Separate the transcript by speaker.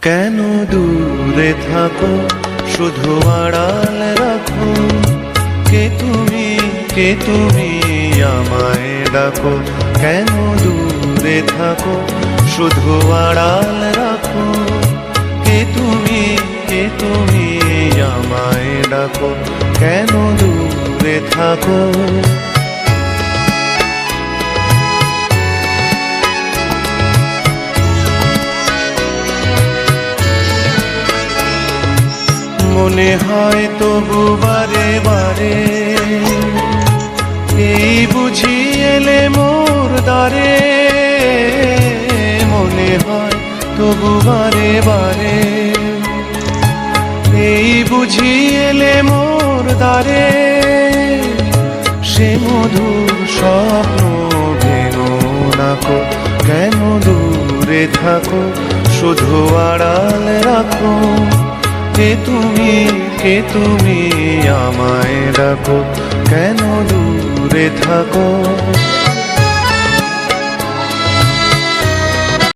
Speaker 1: কেন দূরে থাকো, শুধু আড়াল রাখো। কে তুমি আমায় ডাকো। কেন দূরে থাকো, শুধু আড়াল রাখো। কে তুমি আমায় ডাকো। কেন দূরে থাকো। মনে হয় তবু বারে বারে, এই বুঝি এলে মোর দ্বারে। মনে হয় তবু বারে বারে, এই বুঝি এলে মোর দ্বারে। সে মধুর স্বপ্ন ভেঙো নাকো। কেন দূরে থাকো, শুধু আড়াল রাখো। কে তুমি আমায় ডাকো। কেন দূরে থাকো।